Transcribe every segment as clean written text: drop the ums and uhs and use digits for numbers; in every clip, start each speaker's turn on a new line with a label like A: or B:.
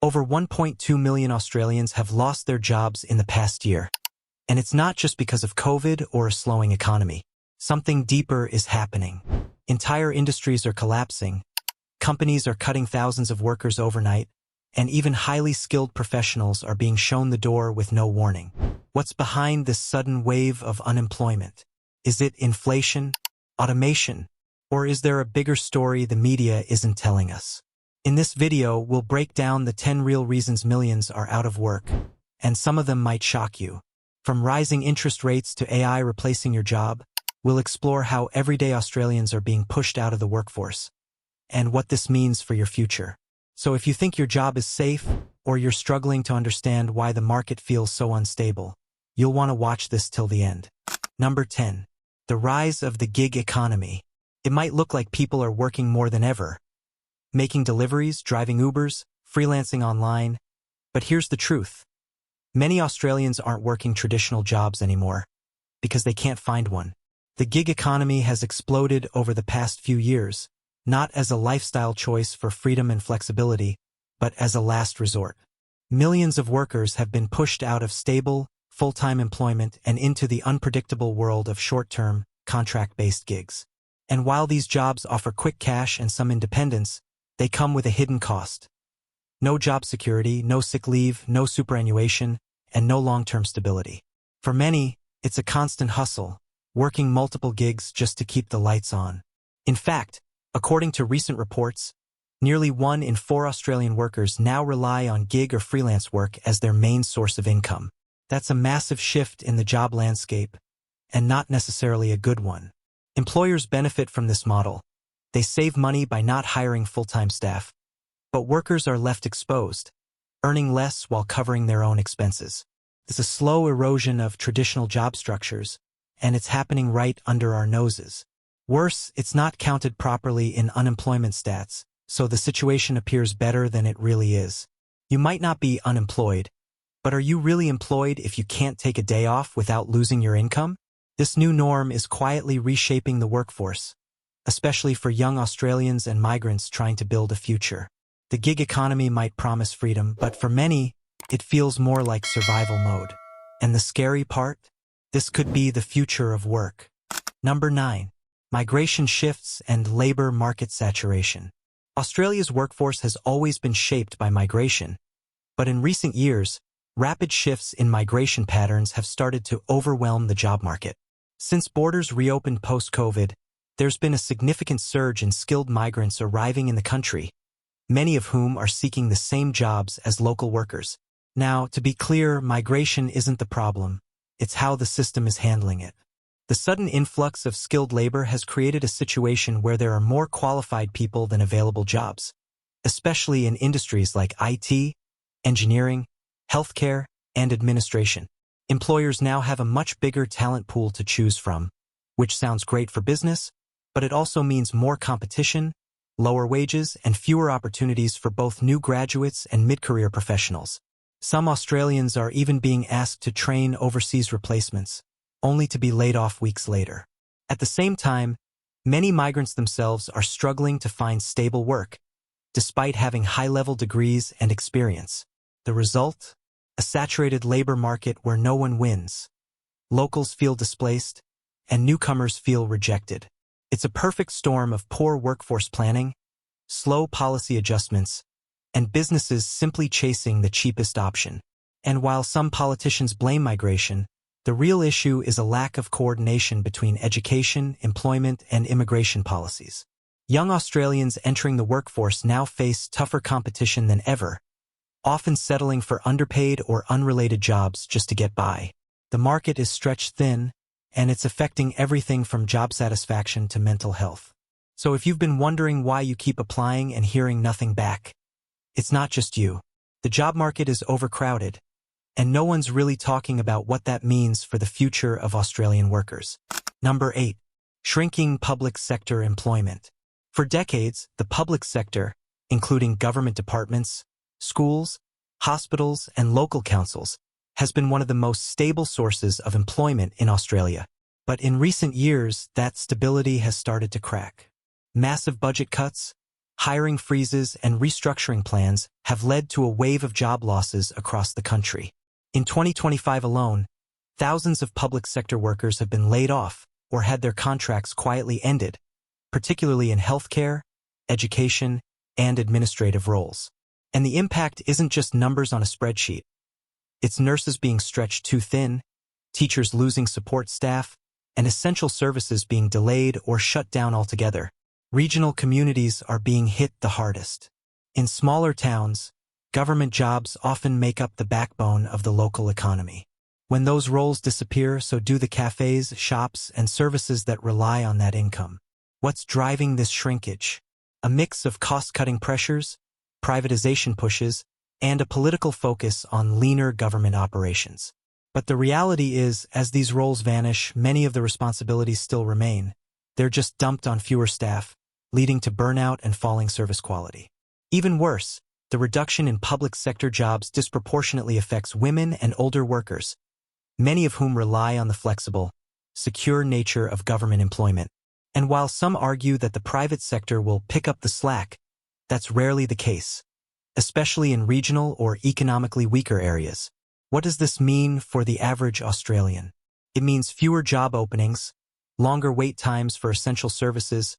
A: Over 1.2 million Australians have lost their jobs in the past year. And it's not just because of COVID or a slowing economy. Something deeper is happening. Entire industries are collapsing. Companies are cutting thousands of workers overnight, and even highly skilled professionals are being shown the door with no warning. What's behind this sudden wave of unemployment? Is it inflation, automation, or is there a bigger story the media isn't telling us? In this video, we'll break down the 10 real reasons millions are out of work, and some of them might shock you. From rising interest rates to AI replacing your job, we'll explore how everyday Australians are being pushed out of the workforce, and what this means for your future. So if you think your job is safe, or you're struggling to understand why the market feels so unstable, you'll want to watch this till the end. Number 10. The rise of the gig economy. It might look like people are working more than ever, making deliveries, driving Ubers, freelancing online. But here's the truth. Many Australians aren't working traditional jobs anymore because they can't find one. The gig economy has exploded over the past few years, not as a lifestyle choice for freedom and flexibility, but as a last resort. Millions of workers have been pushed out of stable, full-time employment and into the unpredictable world of short-term, contract-based gigs. And while these jobs offer quick cash and some independence, they come with a hidden cost. No job security, no sick leave, no superannuation, and no long-term stability. For many, it's a constant hustle, working multiple gigs just to keep the lights on. In fact, according to recent reports, nearly 1 in 4 Australian workers now rely on gig or freelance work as their main source of income. That's a massive shift in the job landscape, and not necessarily a good one. Employers benefit from this model. They save money by not hiring full-time staff, but workers are left exposed, earning less while covering their own expenses. It's a slow erosion of traditional job structures, and it's happening right under our noses. Worse, it's not counted properly in unemployment stats, so the situation appears better than it really is. You might not be unemployed, but are you really employed if you can't take a day off without losing your income? This new norm is quietly reshaping the workforce, especially for young Australians and migrants trying to build a future. The gig economy might promise freedom, but for many, it feels more like survival mode. And the scary part? This could be the future of work. Number 9. Migration shifts and labor market saturation. Australia's workforce has always been shaped by migration, but in recent years, rapid shifts in migration patterns have started to overwhelm the job market. Since borders reopened post-COVID, there's been a significant surge in skilled migrants arriving in the country, many of whom are seeking the same jobs as local workers. Now, to be clear, migration isn't the problem. It's how the system is handling it. The sudden influx of skilled labor has created a situation where there are more qualified people than available jobs, especially in industries like IT, engineering, healthcare, and administration. Employers now have a much bigger talent pool to choose from, which sounds great for business, but it also means more competition, lower wages, and fewer opportunities for both new graduates and mid-career professionals. Some Australians are even being asked to train overseas replacements, only to be laid off weeks later. At the same time, many migrants themselves are struggling to find stable work, despite having high-level degrees and experience. The result? A saturated labor market where no one wins. Locals feel displaced, and newcomers feel rejected. It's a perfect storm of poor workforce planning, slow policy adjustments, and businesses simply chasing the cheapest option. And while some politicians blame migration, the real issue is a lack of coordination between education, employment, and immigration policies. Young Australians entering the workforce now face tougher competition than ever, often settling for underpaid or unrelated jobs just to get by. The market is stretched thin, and it's affecting everything from job satisfaction to mental health. So if you've been wondering why you keep applying and hearing nothing back, it's not just you. The job market is overcrowded, and no one's really talking about what that means for the future of Australian workers. Number 8. Shrinking public sector employment. For decades, the public sector, including government departments, schools, hospitals, and local councils, has been one of the most stable sources of employment in Australia. But in recent years, that stability has started to crack. Massive budget cuts, hiring freezes and restructuring plans have led to a wave of job losses across the country. In 2025 alone, thousands of public sector workers have been laid off or had their contracts quietly ended, particularly in healthcare, education, and administrative roles. And the impact isn't just numbers on a spreadsheet. It's nurses being stretched too thin, teachers losing support staff, and essential services being delayed or shut down altogether. Regional communities are being hit the hardest. In smaller towns, government jobs often make up the backbone of the local economy. When those roles disappear, so do the cafes, shops, and services that rely on that income. What's driving this shrinkage? A mix of cost-cutting pressures, privatization pushes, and a political focus on leaner government operations. But the reality is, as these roles vanish, many of the responsibilities still remain. They're just dumped on fewer staff, leading to burnout and falling service quality. Even worse, the reduction in public sector jobs disproportionately affects women and older workers, many of whom rely on the flexible, secure nature of government employment. And while some argue that the private sector will pick up the slack, that's rarely the case, especially in regional or economically weaker areas. What does this mean for the average Australian? It means fewer job openings, longer wait times for essential services,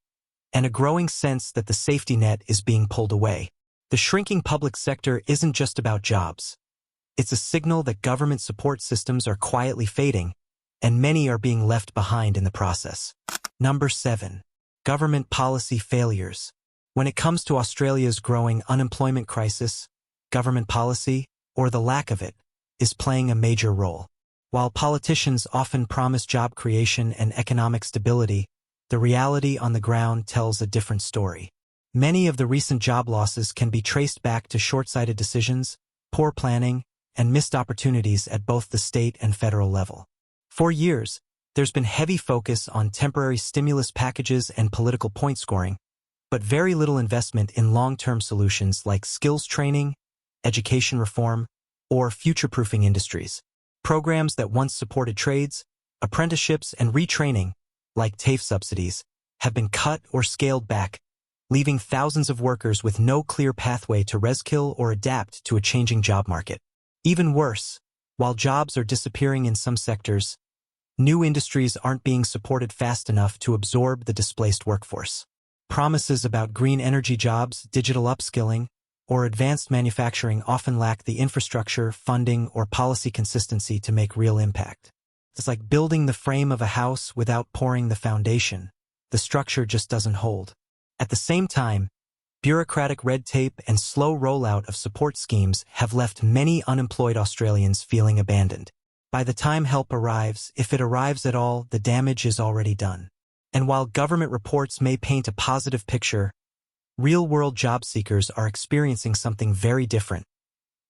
A: and a growing sense that the safety net is being pulled away. The shrinking public sector isn't just about jobs. It's a signal that government support systems are quietly fading, and many are being left behind in the process. Number 7. Government policy failures. When it comes to Australia's growing unemployment crisis, government policy, or the lack of it, is playing a major role. While politicians often promise job creation and economic stability, the reality on the ground tells a different story. Many of the recent job losses can be traced back to short-sighted decisions, poor planning, and missed opportunities at both the state and federal level. For years, there's been heavy focus on temporary stimulus packages and political point scoring, but very little investment in long-term solutions like skills training, education reform, or future-proofing industries. Programs that once supported trades, apprenticeships, and retraining, like TAFE subsidies, have been cut or scaled back, leaving thousands of workers with no clear pathway to reskill or adapt to a changing job market. Even worse, while jobs are disappearing in some sectors, new industries aren't being supported fast enough to absorb the displaced workforce. Promises about green energy jobs, digital upskilling, or advanced manufacturing often lack the infrastructure, funding, or policy consistency to make real impact. It's like building the frame of a house without pouring the foundation. The structure just doesn't hold. At the same time, bureaucratic red tape and slow rollout of support schemes have left many unemployed Australians feeling abandoned. By the time help arrives, if it arrives at all, the damage is already done. And while government reports may paint a positive picture, real-world job seekers are experiencing something very different: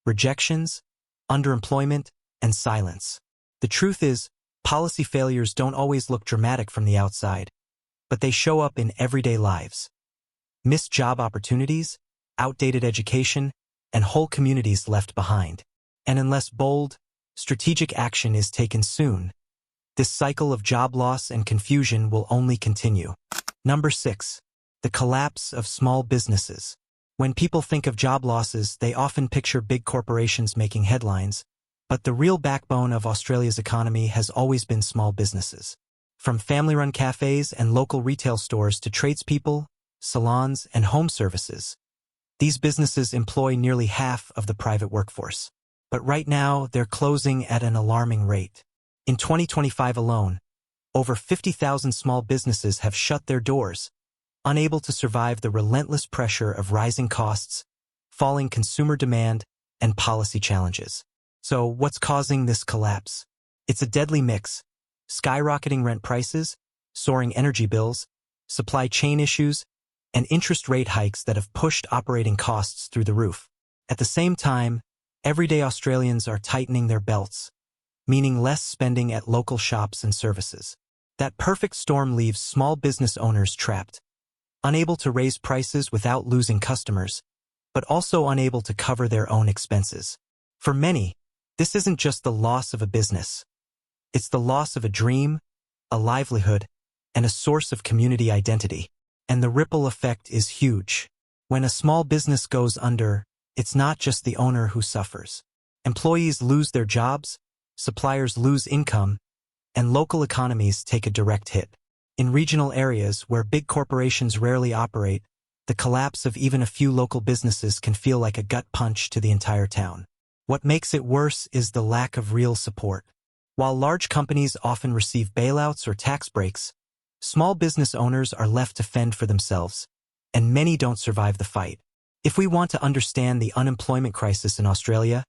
A: rejections, underemployment, and silence. The truth is, policy failures don't always look dramatic from the outside, but they show up in everyday lives. Missed job opportunities, outdated education, and whole communities left behind. And unless bold, strategic action is taken soon, this cycle of job loss and confusion will only continue. Number 6. The collapse of small businesses. When people think of job losses, they often picture big corporations making headlines, but the real backbone of Australia's economy has always been small businesses. From family-run cafes and local retail stores to tradespeople, salons, and home services, these businesses employ nearly half of the private workforce. But right now, they're closing at an alarming rate. In 2025 alone, over 50,000 small businesses have shut their doors, unable to survive the relentless pressure of rising costs, falling consumer demand, and policy challenges. So what's causing this collapse? It's a deadly mix: skyrocketing rent prices, soaring energy bills, supply chain issues, and interest rate hikes that have pushed operating costs through the roof. At the same time, everyday Australians are tightening their belts, meaning less spending at local shops and services. That perfect storm leaves small business owners trapped, unable to raise prices without losing customers, but also unable to cover their own expenses. For many, this isn't just the loss of a business. It's the loss of a dream, a livelihood, and a source of community identity. And the ripple effect is huge. When a small business goes under, it's not just the owner who suffers. Employees lose their jobs, suppliers lose income, and local economies take a direct hit. In regional areas where big corporations rarely operate, the collapse of even a few local businesses can feel like a gut punch to the entire town. What makes it worse is the lack of real support. While large companies often receive bailouts or tax breaks, small business owners are left to fend for themselves, and many don't survive the fight. If we want to understand the unemployment crisis in Australia,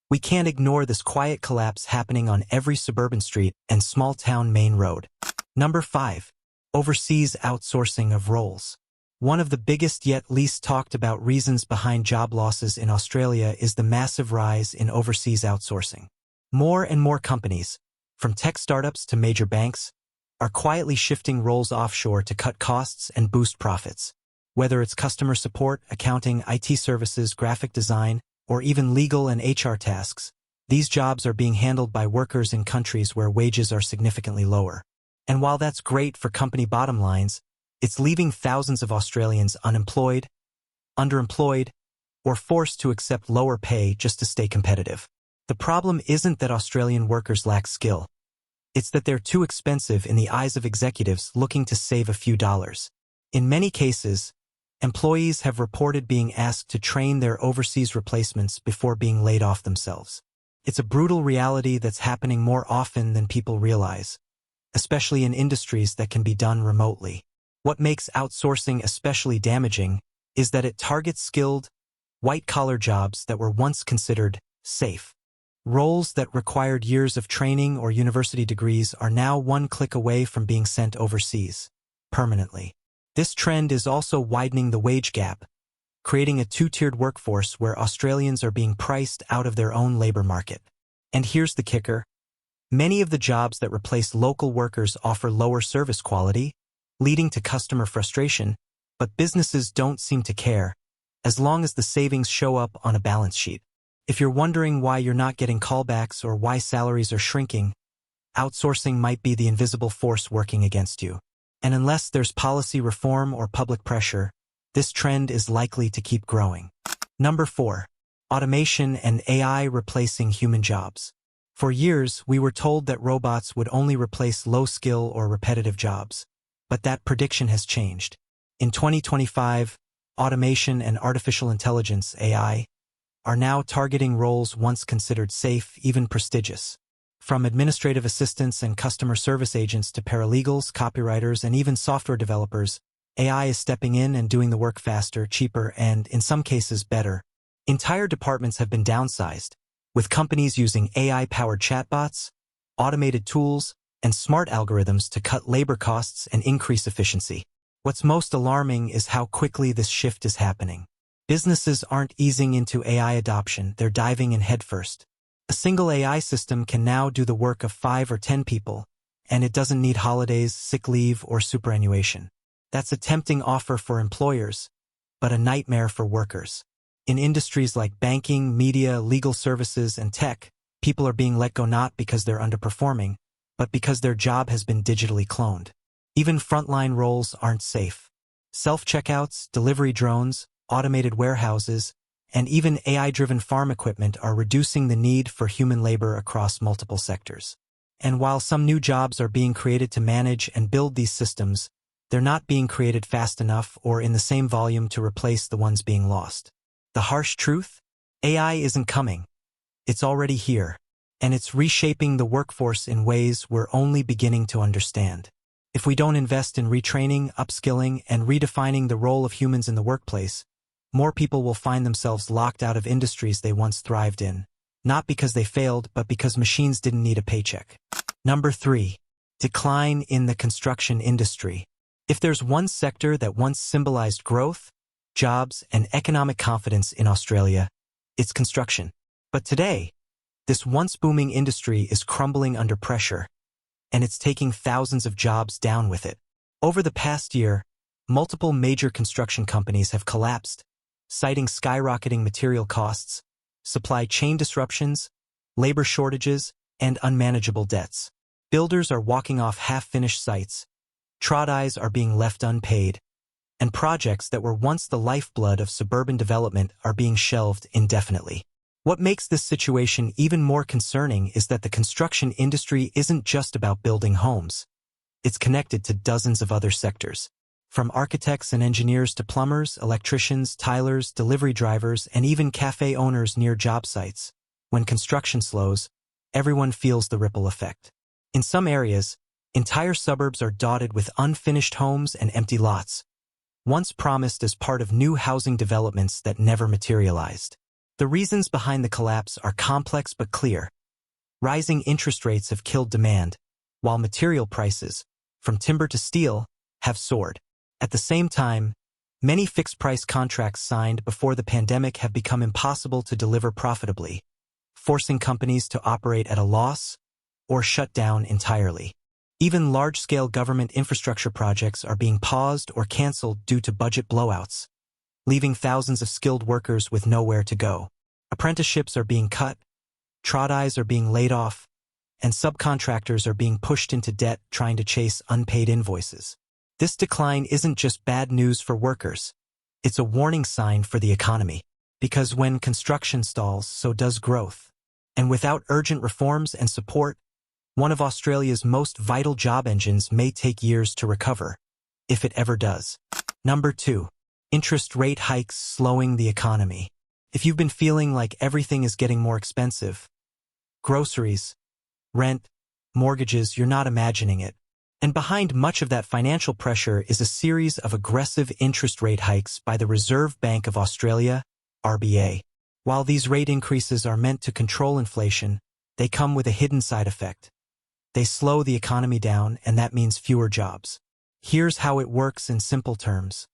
A: we can't ignore this quiet collapse happening on every suburban street and small-town main road. Number 5. Overseas outsourcing of roles. One of the biggest yet least talked about reasons behind job losses in Australia is the massive rise in overseas outsourcing. More and more companies, from tech startups to major banks, are quietly shifting roles offshore to cut costs and boost profits. Whether it's customer support, accounting, IT services, graphic design, or even legal and HR tasks, these jobs are being handled by workers in countries where wages are significantly lower. And while that's great for company bottom lines, it's leaving thousands of Australians unemployed, underemployed, or forced to accept lower pay just to stay competitive. The problem isn't that Australian workers lack skill. It's that they're too expensive in the eyes of executives looking to save a few dollars. In many cases, employees have reported being asked to train their overseas replacements before being laid off themselves. It's a brutal reality that's happening more often than people realize, especially in industries that can be done remotely. What makes outsourcing especially damaging is that it targets skilled, white-collar jobs that were once considered safe. Roles that required years of training or university degrees are now one click away from being sent overseas, permanently. This trend is also widening the wage gap, creating a two-tiered workforce where Australians are being priced out of their own labor market. And here's the kicker. Many of the jobs that replace local workers offer lower service quality, leading to customer frustration, but businesses don't seem to care, as long as the savings show up on a balance sheet. If you're wondering why you're not getting callbacks or why salaries are shrinking, outsourcing might be the invisible force working against you. And unless there's policy reform or public pressure, this trend is likely to keep growing. Number 4. Automation and AI replacing human jobs. For years, we were told that robots would only replace low-skill or repetitive jobs. But that prediction has changed. In 2025, automation and artificial intelligence, AI, are now targeting roles once considered safe, even prestigious. From administrative assistants and customer service agents to paralegals, copywriters, and even software developers, AI is stepping in and doing the work faster, cheaper, and, in some cases, better. Entire departments have been downsized, with companies using AI-powered chatbots, automated tools, and smart algorithms to cut labor costs and increase efficiency. What's most alarming is how quickly this shift is happening. Businesses aren't easing into AI adoption, they're diving in headfirst. A single AI system can now do the work of 5 or 10 people, and it doesn't need holidays, sick leave, or superannuation. That's a tempting offer for employers, but a nightmare for workers. In industries like banking, media, legal services, and tech, people are being let go not because they're underperforming, but because their job has been digitally cloned. Even frontline roles aren't safe. Self-checkouts, delivery drones, automated warehouses, and even AI-driven farm equipment are reducing the need for human labor across multiple sectors. And while some new jobs are being created to manage and build these systems, they're not being created fast enough or in the same volume to replace the ones being lost. The harsh truth? AI isn't coming. It's already here, and it's reshaping the workforce in ways we're only beginning to understand. If we don't invest in retraining, upskilling, and redefining the role of humans in the workplace, more people will find themselves locked out of industries they once thrived in, not because they failed, but because machines didn't need a paycheck. Number 3. Decline in the construction industry. If there's one sector that once symbolized growth, jobs, and economic confidence in Australia, it's construction. But today, this once booming industry is crumbling under pressure, and it's taking thousands of jobs down with it. Over the past year, multiple major construction companies have collapsed, citing skyrocketing material costs, supply chain disruptions, labor shortages, and unmanageable debts. Builders are walking off half-finished sites, trad eyes are being left unpaid, and projects that were once the lifeblood of suburban development are being shelved indefinitely. What makes this situation even more concerning is that the construction industry isn't just about building homes. It's connected to dozens of other sectors. From architects and engineers to plumbers, electricians, tilers, delivery drivers, and even cafe owners near job sites. When construction slows, everyone feels the ripple effect. In some areas, entire suburbs are dotted with unfinished homes and empty lots, once promised as part of new housing developments that never materialized. The reasons behind the collapse are complex but clear. Rising interest rates have killed demand, while material prices, from timber to steel, have soared. At the same time, many fixed-price contracts signed before the pandemic have become impossible to deliver profitably, forcing companies to operate at a loss or shut down entirely. Even large-scale government infrastructure projects are being paused or canceled due to budget blowouts, leaving thousands of skilled workers with nowhere to go. Apprenticeships are being cut, trades are being laid off, and subcontractors are being pushed into debt trying to chase unpaid invoices. This decline isn't just bad news for workers. It's a warning sign for the economy. Because when construction stalls, so does growth. And without urgent reforms and support, one of Australia's most vital job engines may take years to recover, if it ever does. Number 2. Interest rate hikes slowing the economy. If you've been feeling like everything is getting more expensive, groceries, rent, mortgages, you're not imagining it. And behind much of that financial pressure is a series of aggressive interest rate hikes by the Reserve Bank of Australia, RBA. While these rate increases are meant to control inflation, they come with a hidden side effect. They slow the economy down, and that means fewer jobs. Here's how it works in simple terms.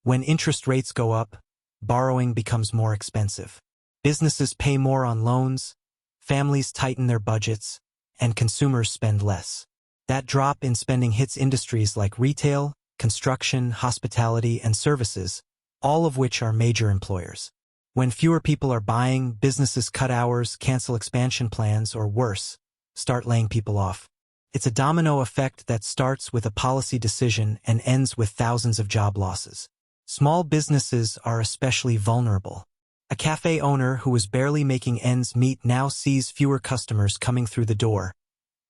A: When interest rates go up, borrowing becomes more expensive. Businesses pay more on loans, families tighten their budgets, and consumers spend less. That drop in spending hits industries like retail, construction, hospitality, and services, all of which are major employers. When fewer people are buying, businesses cut hours, cancel expansion plans, or worse, start laying people off. It's a domino effect that starts with a policy decision and ends with thousands of job losses. Small businesses are especially vulnerable. A cafe owner who was barely making ends meet now sees fewer customers coming through the door,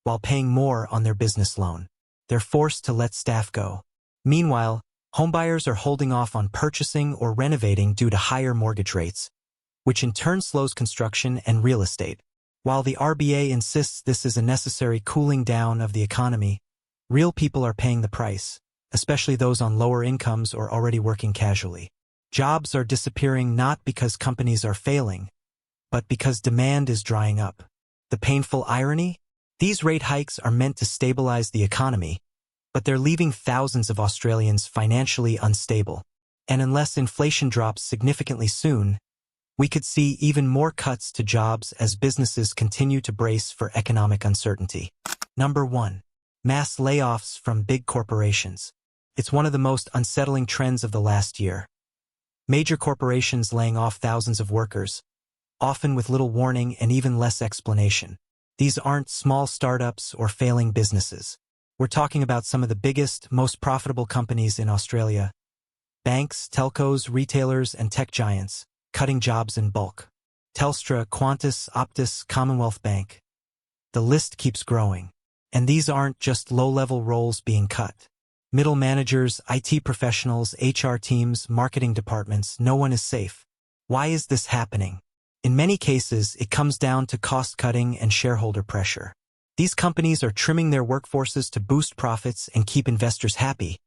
A: while paying more on their business loan. They're forced to let staff go. Meanwhile, homebuyers are holding off on purchasing or renovating due to higher mortgage rates, which in turn slows construction and real estate. While the RBA insists this is a necessary cooling down of the economy, real people are paying the price, especially those on lower incomes or already working casually. Jobs are disappearing not because companies are failing, but because demand is drying up. The painful irony? These rate hikes are meant to stabilize the economy, but they're leaving thousands of Australians financially unstable. And unless inflation drops significantly soon, we could see even more cuts to jobs as businesses continue to brace for economic uncertainty. Number 1. Mass layoffs from big corporations. It's one of the most unsettling trends of the last year. Major corporations laying off thousands of workers, often with little warning and even less explanation. These aren't small startups or failing businesses. We're talking about some of the biggest, most profitable companies in Australia. Banks, telcos, retailers, and tech giants, cutting jobs in bulk. Telstra, Qantas, Optus, Commonwealth Bank. The list keeps growing. And these aren't just low-level roles being cut. Middle managers, IT professionals, HR teams, marketing departments, no one is safe. Why is this happening? In many cases, it comes down to cost-cutting and shareholder pressure. These companies are trimming their workforces to boost profits and keep investors happy,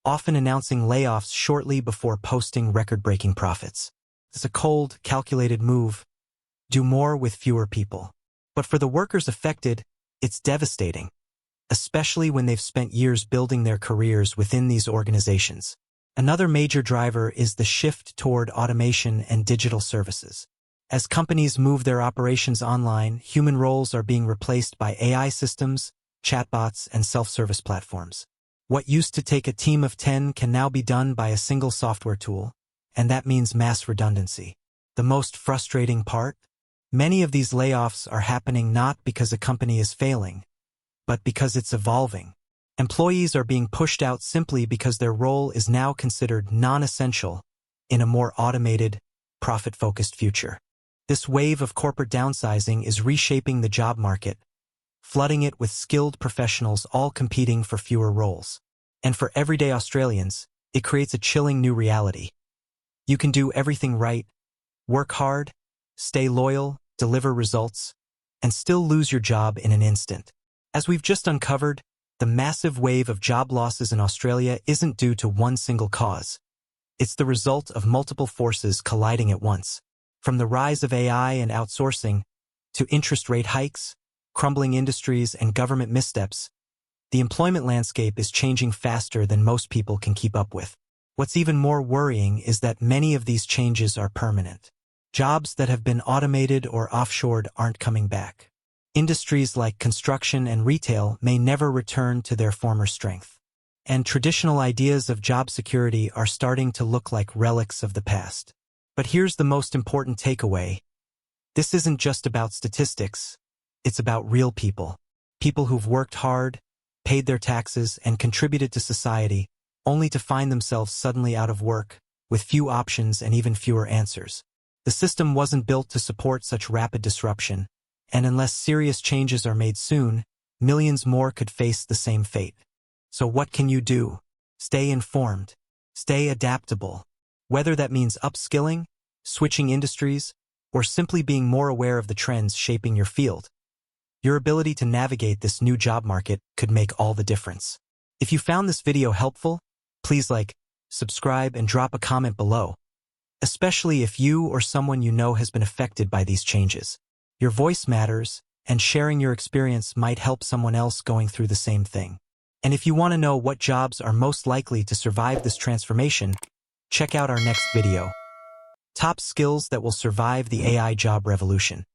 A: often announcing layoffs shortly before posting record-breaking profits. It's a cold, calculated move. Do more with fewer people. But for the workers affected, it's devastating, especially when they've spent years building their careers within these organizations. Another major driver is the shift toward automation and digital services. As companies move their operations online, human roles are being replaced by AI systems, chatbots, and self-service platforms. What used to take a team of 10 can now be done by a single software tool, and that means mass redundancy. The most frustrating part? Many of these layoffs are happening not because a company is failing, but because it's evolving. Employees are being pushed out simply because their role is now considered non-essential in a more automated, profit-focused future. This wave of corporate downsizing is reshaping the job market, flooding it with skilled professionals all competing for fewer roles. And for everyday Australians, it creates a chilling new reality. You can do everything right, work hard, stay loyal, deliver results, and still lose your job in an instant. As we've just uncovered, the massive wave of job losses in Australia isn't due to one single cause. It's the result of multiple forces colliding at once. From the rise of AI and outsourcing, to interest rate hikes, crumbling industries, and government missteps, the employment landscape is changing faster than most people can keep up with. What's even more worrying is that many of these changes are permanent. Jobs that have been automated or offshored aren't coming back. Industries like construction and retail may never return to their former strength. And traditional ideas of job security are starting to look like relics of the past. But here's the most important takeaway. This isn't just about statistics. It's about real people. People who've worked hard, paid their taxes, and contributed to society, only to find themselves suddenly out of work, with few options and even fewer answers. The system wasn't built to support such rapid disruption, and unless serious changes are made soon, millions more could face the same fate. So what can you do? Stay informed. Stay adaptable. Whether that means upskilling, switching industries, or simply being more aware of the trends shaping your field, your ability to navigate this new job market could make all the difference. If you found this video helpful, please like, subscribe, and drop a comment below, especially if you or someone you know has been affected by these changes. Your voice matters, and sharing your experience might help someone else going through the same thing. And if you want to know what jobs are most likely to survive this transformation, check out our next video. Top skills that will survive the AI job revolution.